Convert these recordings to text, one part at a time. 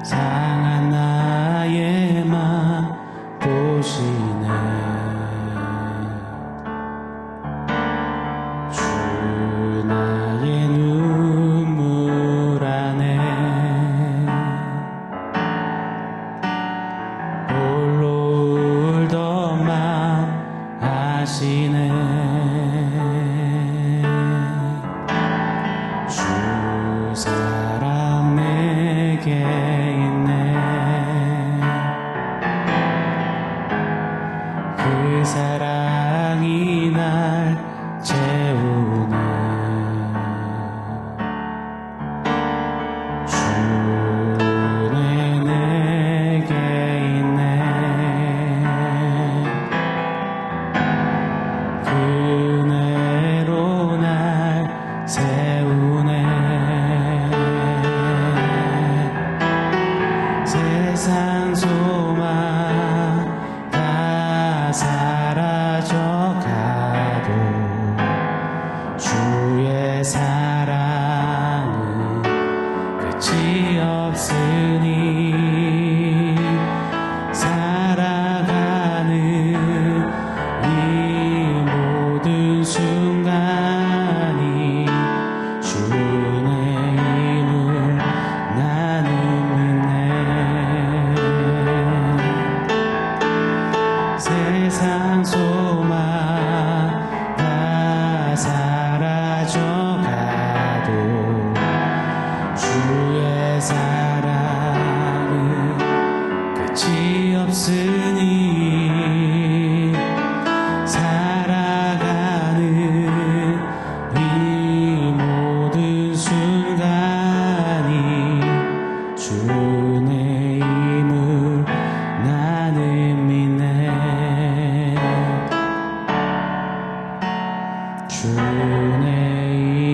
상한 나의 맘 보시네. 주 나의 눈물 안에 홀로 울던 맘 아시네. 주 사랑 내게 있네. 그 사랑이 날 채우네. 주네 내게 있네. 그네로 날 세우네. 세상 소망 다 사라져가도 주의 사랑은 끝이 없으니 살아가는 이 모든 순간이 주의 힘을 나는 믿네. 세상 소망 다 사라져가도 주의 사랑은 끝이 없으니 살아가는 이 모든 순간이 주의 힘을 나는 믿네. 주의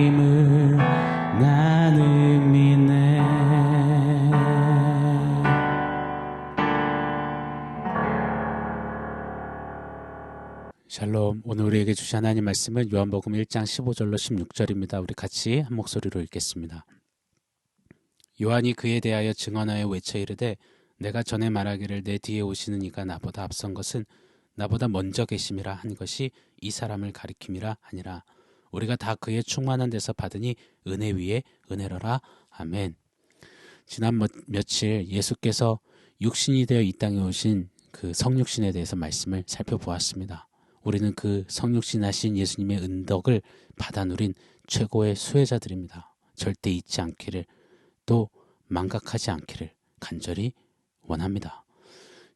힘을 나는 믿네. 샬롬. 오늘 우리에게 주신 하나님 말씀은 요한복음 1장 15절로 16절입니다. 우리 같이 한 목소리로 읽겠습니다. 요한이 그에 대하여 증언하여 외쳐 이르되 내가 전에 말하기를 내 뒤에 오시는 이가 나보다 앞선 것은 나보다 먼저 계심이라 한 것이 이 사람을 가리킴이라 하니라. 우리가 다 그의 충만한 데서 받으니 은혜 위에 은혜로라. 아멘. 지난 며칠 예수께서 육신이 되어 이 땅에 오신 그 성육신에 대해서 말씀을 살펴보았습니다. 우리는 그 성육신하신 예수님의 은덕을 받아 누린 최고의 수혜자들입니다. 절대 잊지 않기를, 또 망각하지 않기를 간절히 원합니다.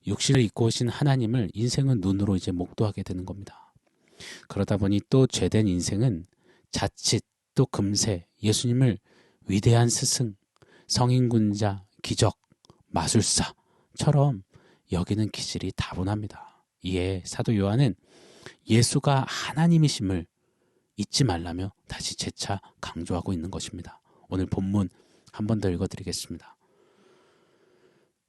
육신을 입고 오신 하나님을 인생은 눈으로 이제 목도하게 되는 겁니다. 그러다 보니 또 죄된 인생은 자칫 또 금세 예수님을 위대한 스승, 성인군자, 기적, 마술사처럼 여기는 기질이 다분합니다. 이에 사도 요한은 예수가 하나님이심을 잊지 말라며 다시 재차 강조하고 있는 것입니다. 오늘 본문 한 번 더 읽어드리겠습니다.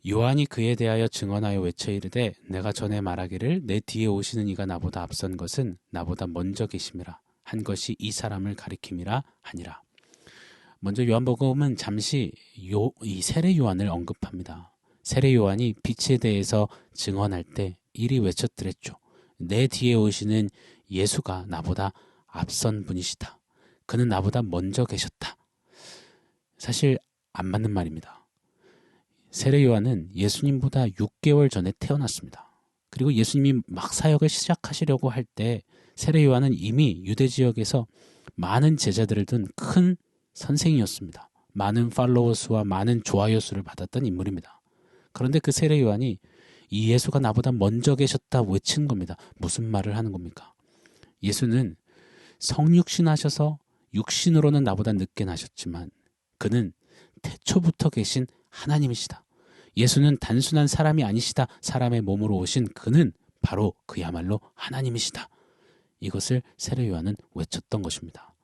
요한이 그에 대하여 증언하여 외쳐 이르되 내가 전에 말하기를 내 뒤에 오시는 이가 나보다 앞선 것은 나보다 먼저 계심이라 한 것이 이 사람을 가리킴이라 하니라. 먼저 요한복음은 잠시 이 세례 요한을 언급합니다. 세례 요한이 빛에 대해서 증언할 때 이리 외쳤더랬죠. 내 뒤에 오시는 예수가 나보다 앞선 분이시다. 그는 나보다 먼저 계셨다. 사실 안 맞는 말입니다. 세례 요한은 예수님보다 6개월 전에 태어났습니다. 그리고 예수님이 막 사역을 시작하시려고 할 때 세례 요한은 이미 유대 지역에서 많은 제자들을 둔 큰 선생이었습니다. 많은 팔로워 수와 많은 좋아요 수를 받았던 인물입니다. 그런데 그 세례 요한이 이 예수가 나보다 먼저 계셨다 외친 겁니다. 무슨 말을 하는 겁니까? 예수는 성육신하셔서 육신으로는 나보다 늦게 나셨지만 그는 태초부터 계신 하나님이시다. 예수는 단순한 사람이 아니시다. 사람의 몸으로 오신 그는 바로 그야말로 하나님이시다. 이것을 세례 요한은 외쳤던 것입니다.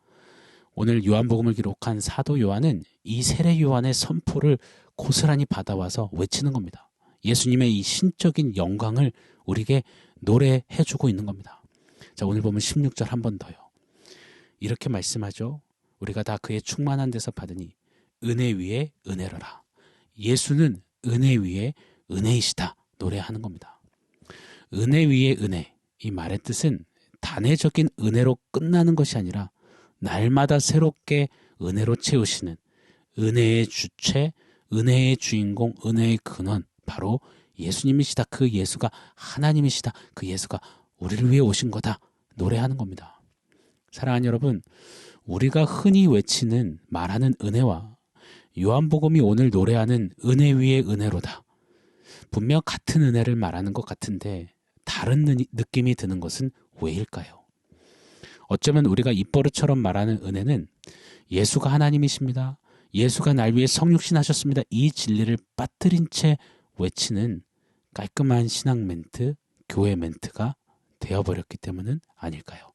오늘 요한복음을 기록한 사도 요한은 이 세례 요한의 선포를 고스란히 받아와서 외치는 겁니다. 예수님의 이 신적인 영광을 우리에게 노래해주고 있는 겁니다. 자, 오늘 보면 16절 한 번 더요. 이렇게 말씀하죠. 우리가 다 그의 충만한 데서 받으니 은혜 위에 은혜로라. 예수는 은혜 위에 은혜이시다 노래하는 겁니다. 은혜 위에 은혜, 이 말의 뜻은 단회적인 은혜로 끝나는 것이 아니라 날마다 새롭게 은혜로 채우시는 은혜의 주체, 은혜의 주인공, 은혜의 근원, 바로 예수님이시다. 그 예수가 하나님이시다. 그 예수가 우리를 위해 오신 거다 노래하는 겁니다. 사랑하는 여러분, 우리가 흔히 외치는 말하는 은혜와 요한복음이 오늘 노래하는 은혜 위에 은혜로다, 분명 같은 은혜를 말하는 것 같은데 다른 느낌이 드는 것은 왜일까요? 어쩌면 우리가 입버릇처럼 말하는 은혜는 예수가 하나님이십니다, 예수가 날 위해 성육신하셨습니다, 이 진리를 빠뜨린 채 외치는 깔끔한 신앙 멘트, 교회 멘트가 되어버렸기 때문은 아닐까요?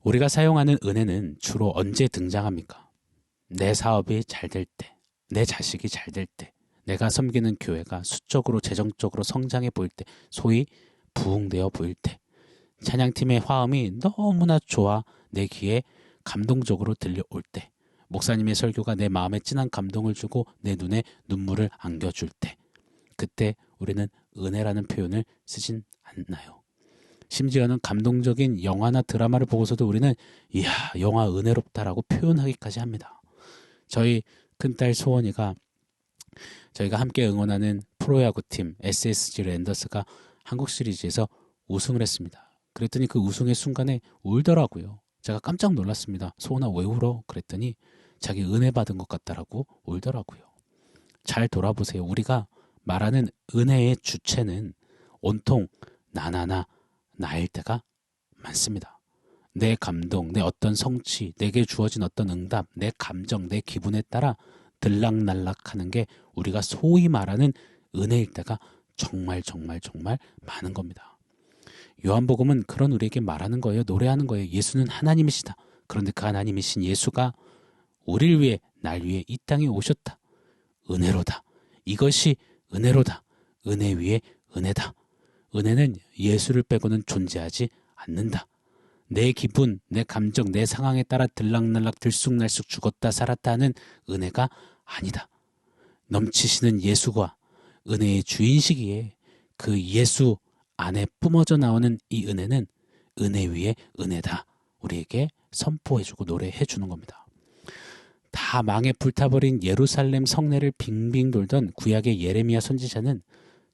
우리가 사용하는 은혜는 주로 언제 등장합니까? 내 사업이 잘 될 때, 내 자식이 잘 될 때, 내가 섬기는 교회가 수적으로 재정적으로 성장해 보일 때, 소위 부흥되어 보일 때, 찬양팀의 화음이 너무나 좋아 내 귀에 감동적으로 들려올 때, 목사님의 설교가 내 마음에 진한 감동을 주고 내 눈에 눈물을 안겨줄 때, 그때 우리는 은혜라는 표현을 쓰진 않나요? 심지어는 감동적인 영화나 드라마를 보고서도 우리는 이야, 영화 은혜롭다라고 표현하기까지 합니다. 저희 큰딸 소원이가 저희가 함께 응원하는 프로야구팀 SSG 랜더스가 한국 시리즈에서 우승을 했습니다. 그랬더니 그 우승의 순간에 울더라고요. 제가 깜짝 놀랐습니다. 소원아 왜 울어? 그랬더니 자기 은혜 받은 것 같다라고 울더라고요. 잘 돌아보세요. 우리가 말하는 은혜의 주체는 온통 나일 때가 많습니다. 내 감동, 내 어떤 성취, 내게 주어진 어떤 응답, 내 감정, 내 기분에 따라 들락날락하는 게 우리가 소위 말하는 은혜일 때가 정말 많은 겁니다. 요한복음은 그런 우리에게 말하는 거예요. 노래하는 거예요. 예수는 하나님이시다. 그런데 그 하나님이신 예수가 우리를 위해, 날 위해 이 땅에 오셨다. 은혜로다. 이것이 은혜로다. 은혜 위에 은혜다. 은혜는 예수를 빼고는 존재하지 않는다. 내 기분, 내 감정, 내 상황에 따라 들락날락 들쑥날쑥 죽었다 살았다 하는 은혜가 아니다. 넘치시는 예수가 은혜의 주인시기에 그 예수 안에 뿜어져 나오는 이 은혜는 은혜 위에 은혜다. 우리에게 선포해주고 노래해주는 겁니다. 다 망해 불타버린 예루살렘 성내를 빙빙 돌던 구약의 예레미야 선지자는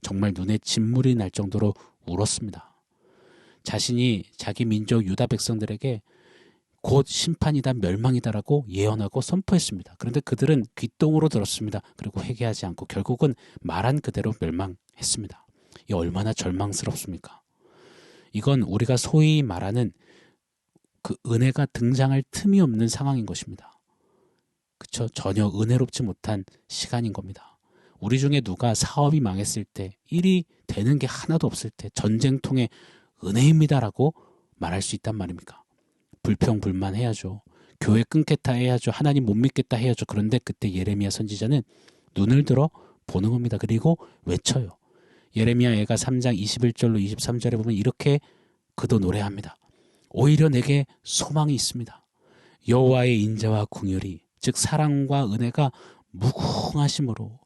정말 눈에 진물이 날 정도로 울었습니다. 자신이 자기 민족 유다 백성들에게 곧 심판이다, 멸망이다라고 예언하고 선포했습니다. 그런데 그들은 귓동으로 들었습니다. 그리고 회개하지 않고 결국은 말한 그대로 멸망했습니다. 이 얼마나 절망스럽습니까? 이건 우리가 소위 말하는 그 은혜가 등장할 틈이 없는 상황인 것입니다. 그렇죠? 전혀 은혜롭지 못한 시간인 겁니다. 우리 중에 누가 사업이 망했을 때, 일이 되는 게 하나도 없을 때 전쟁통에 은혜입니다라고 말할 수 있단 말입니까? 불평불만 해야죠. 교회 끊겠다 해야죠. 하나님 못 믿겠다 해야죠. 그런데 그때 예레미야 선지자는 눈을 들어 보는 겁니다. 그리고 외쳐요. 예레미야가 3장 21절로 23절에 보면 이렇게 그도 노래합니다. 오히려 내게 소망이 있습니다. 여호와의 인자와 긍휼이, 즉 사랑과 은혜가 무궁하심으로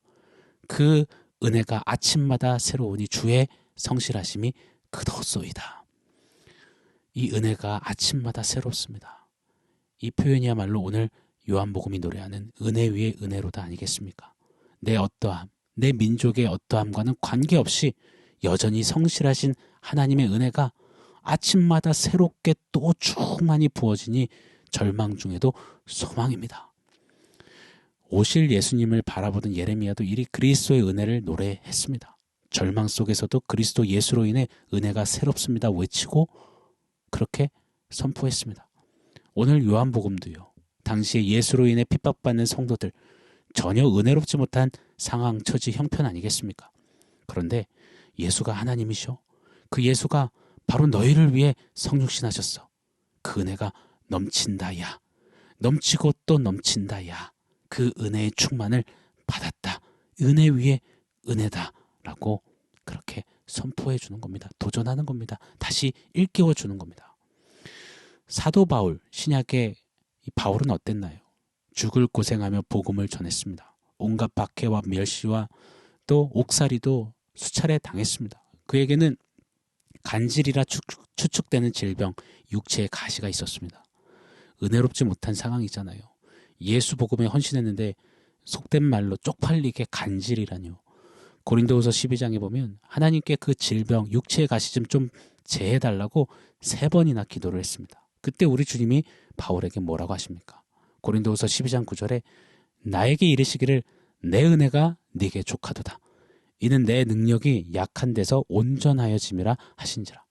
그 은혜가 아침마다 새로우니 주의 성실하심이 그도소이다. 이 은혜가 아침마다 새롭습니다. 이 표현이야말로 오늘 요한복음이 노래하는 은혜 위에 은혜로다 아니겠습니까? 내 어떠함, 내 민족의 어떠함과는 관계없이 여전히 성실하신 하나님의 은혜가 아침마다 새롭게 또 충만히 부어지니 절망 중에도 소망입니다. 오실 예수님을 바라보던 예레미야도 이리 그리스도의 은혜를 노래했습니다. 절망 속에서도 그리스도 예수로 인해 은혜가 새롭습니다 외치고 그렇게 선포했습니다. 오늘 요한복음도요. 당시에 예수로 인해 핍박받는 성도들, 전혀 은혜롭지 못한 상황, 처지, 형편 아니겠습니까? 그런데 예수가 하나님이셔. 그 예수가 바로 너희를 위해 성육신하셨어. 그 은혜가 넘친다야. 넘치고 또 넘친다야. 그 은혜의 충만을 받았다. 은혜 위에 은혜다. 라고 그렇게 선포해 주는 겁니다. 도전하는 겁니다. 다시 일깨워 주는 겁니다. 사도 바울, 신약의 이 바울은 어땠나요? 죽을 고생하며 복음을 전했습니다. 온갖 박해와 멸시와 또 옥살이도 수차례 당했습니다. 그에게는 간질이라 추측되는 질병, 육체의 가시가 있었습니다. 은혜롭지 못한 상황이잖아요. 예수 복음에 헌신했는데 속된 말로 쪽팔리게 간질이라뇨. 고린도후서 12장에 보면 하나님께 그 질병, 육체의 가시 좀 제해달라고 3번이나 기도를 했습니다. 그때 우리 주님이 바울에게 뭐라고 하십니까? 고린도후서 12장 9절에 나에게 이르시기를 내 은혜가 네게 족하도다. 이는 내 능력이 약한 데서 온전하여짐이라 하신지라.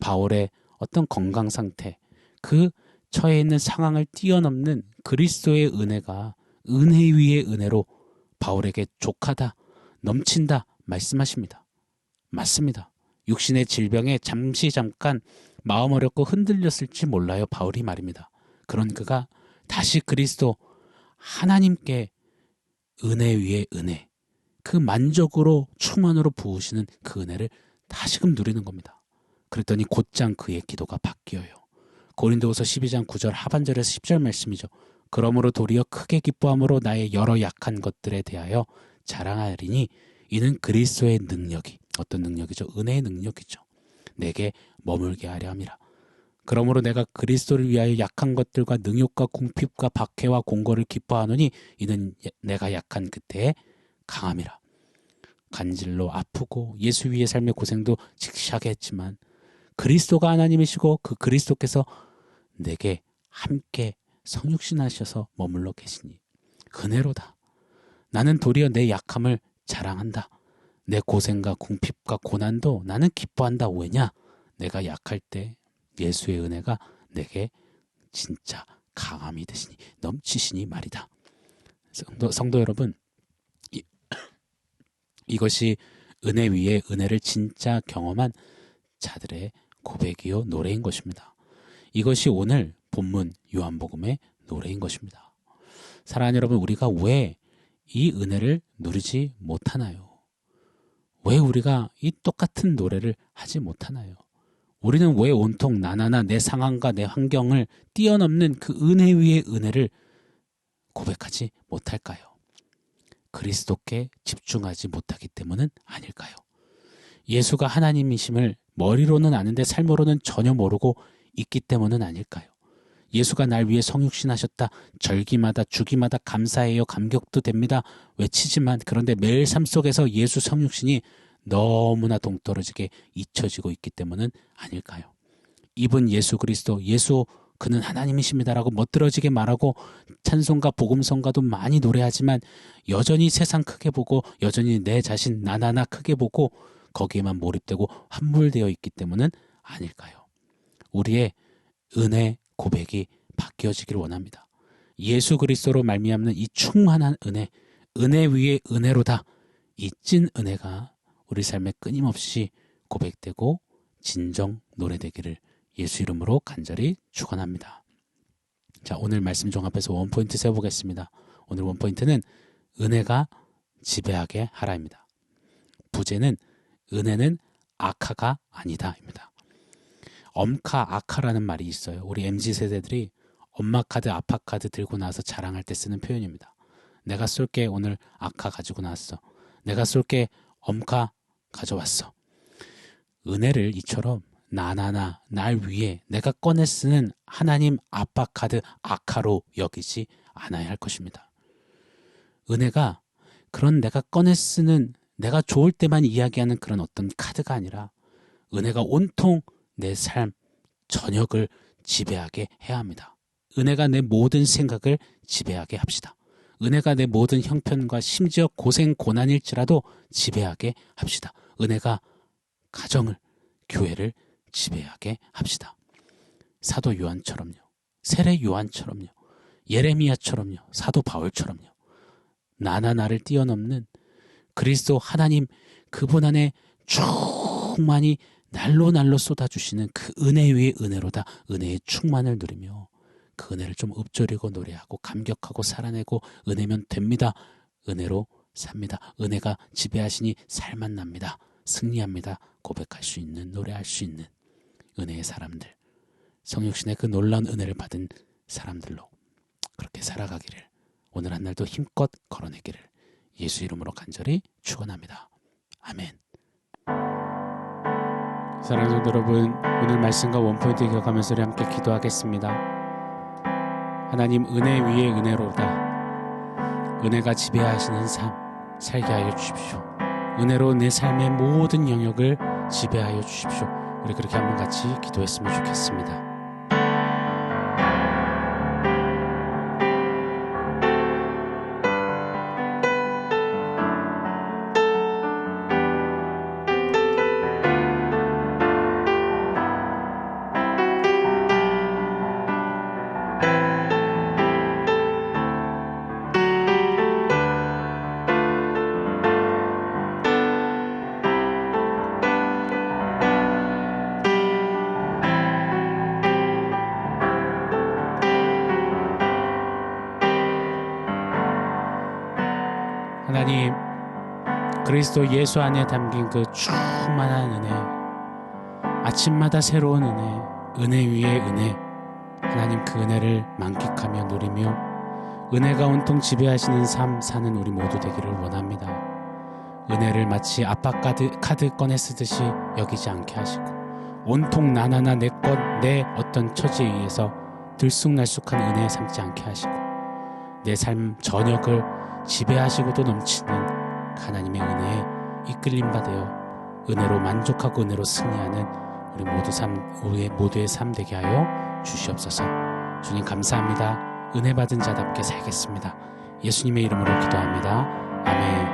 바울의 어떤 건강 상태, 그 처해 있는 상황을 뛰어넘는 그리스도의 은혜가 은혜 위의 은혜로 바울에게 족하다, 넘친다 말씀하십니다. 맞습니다. 육신의 질병에 잠깐 마음 어렵고 흔들렸을지 몰라요. 바울이 말입니다. 그런 그가 다시 그리스도 하나님께 은혜 위에 은혜, 그 만족으로 충만으로 부으시는 그 은혜를 다시금 누리는 겁니다. 그랬더니 곧장 그의 기도가 바뀌어요. 고린도후서 12장 9절 하반절에서 10절 말씀이죠. 그러므로 도리어 크게 기뻐함으로 나의 여러 약한 것들에 대하여 자랑하리니 이는 그리스도의 능력이, 어떤 능력이죠? 은혜의 능력이죠. 내게 머물게 하려 함이라. 그러므로 내가 그리스도를 위하여 약한 것들과 능욕과 궁핍과 박해와 공고를 기뻐하노니 이는 내가 약한 그때에 강함이라. 간질로 아프고 예수 위의 삶의 고생도 직시하게 했지만 그리스도가 하나님이시고 그 그리스도께서 내게 함께 성육신하셔서 머물러 계시니 은혜로다. 나는 도리어 내 약함을 자랑한다. 내 고생과 궁핍과 고난도 나는 기뻐한다. 왜냐? 내가 약할 때 예수의 은혜가 내게 진짜 강함이 되시니 넘치시니 말이다. 성도 여러분, 이것이 은혜 위에 은혜를 진짜 경험한 자들의 고백이요 노래인 것입니다. 이것이 오늘 본문 요한복음의 노래인 것입니다. 사랑하는 여러분, 우리가 왜 이 은혜를 누리지 못하나요? 왜 우리가 이 똑같은 노래를 하지 못하나요? 우리는 왜 온통 나나나 내 상황과 내 환경을 뛰어넘는 그 은혜 위의 은혜를 고백하지 못할까요? 그리스도께 집중하지 못하기 때문은 아닐까요? 예수가 하나님이심을 머리로는 아는데 삶으로는 전혀 모르고 있기 때문은 아닐까요? 예수가 날 위해 성육신하셨다. 절기마다 주기마다 감사해요. 감격도 됩니다. 외치지만 그런데 매일 삶 속에서 예수 성육신이 너무나 동떨어지게 잊혀지고 있기 때문은 아닐까요? 이분 예수 그리스도, 예수 그는 하나님이십니다라고 멋들어지게 말하고 찬송가 복음성가도 많이 노래하지만 여전히 세상 크게 보고 여전히 내 자신 나나나 크게 보고 거기에만 몰입되고 함몰되어 있기 때문은 아닐까요? 우리의 은혜 고백이 바뀌어지기를 원합니다. 예수 그리스도로 말미암는 이 충만한 은혜, 은혜 위에 은혜로다. 이 찐 은혜가 우리 삶에 끊임없이 고백되고 진정 노래되기를 예수 이름으로 간절히 축원합니다. 자, 오늘 말씀 종합해서 원포인트 세워보겠습니다. 오늘 원포인트는 은혜가 지배하게 하라입니다. 부제는 은혜는 악하가 아니다입니다. 엄카, 아카라는 말이 있어요. 우리 MZ세대들이 엄마 카드, 아빠 카드 들고 나와서 자랑할 때 쓰는 표현입니다. 내가 쏠게 오늘 아카 가지고 나왔어. 내가 쏠게 엄카 가져왔어. 은혜를 이처럼 나나나 날 위해 내가 꺼내 쓰는 하나님 아빠 카드, 아카로 여기지 않아야 할 것입니다. 은혜가 그런 내가 꺼내 쓰는 내가 좋을 때만 이야기하는 그런 어떤 카드가 아니라 은혜가 온통 내 삶, 전역을 지배하게 해야 합니다. 은혜가 내 모든 생각을 지배하게 합시다. 은혜가 내 모든 형편과 심지어 고생, 고난일지라도 지배하게 합시다. 은혜가 가정을, 교회를 지배하게 합시다. 사도 요한처럼요. 세례 요한처럼요. 예레미야처럼요. 사도 바울처럼요. 나를 뛰어넘는 그리스도 하나님 그분 안에 충만히 날로 쏟아주시는 그 은혜 위의 은혜로다. 은혜의 충만을 누리며 그 은혜를 좀 읊조리고 노래하고 감격하고 살아내고 은혜면 됩니다. 은혜로 삽니다. 은혜가 지배하시니 살만 납니다. 승리합니다. 고백할 수 있는, 노래할 수 있는 은혜의 사람들, 성육신의 그 놀라운 은혜를 받은 사람들로 그렇게 살아가기를 오늘 한 날도 힘껏 걸어내기를 예수 이름으로 간절히 축원합니다. 아멘. 사랑하는 성도 여러분, 오늘 말씀과 원포인트 기억하면서 우리 함께 기도하겠습니다. 하나님, 은혜 위에 은혜로다. 은혜가 지배하시는 삶 살게 하여 주십시오. 은혜로 내 삶의 모든 영역을 지배하여 주십시오. 우리 그렇게 한번 같이 기도했으면 좋겠습니다. 하나님, 그리스도 예수 안에 담긴 그 충만한 은혜, 아침마다 새로운 은혜 위에 은혜, 하나님 그 은혜를 만끽하며 누리며 은혜가 온통 지배하시는 삶 사는 우리 모두 되기를 원합니다. 은혜를 마치 아빠 카드 꺼내 쓰듯이 여기지 않게 하시고 온통 나나나 내 것, 내 어떤 처지에 의해서 들쑥날쑥한 은혜에 삼지 않게 하시고 내 삶 전역을 지배하시고도 넘치는 하나님의 은혜에 이끌림 받아 은혜로 만족하고 은혜로 승리하는 우리 모두의 삶 되게 하여 주시옵소서. 주님 감사합니다. 은혜 받은 자답게 살겠습니다. 예수님의 이름으로 기도합니다. 아멘.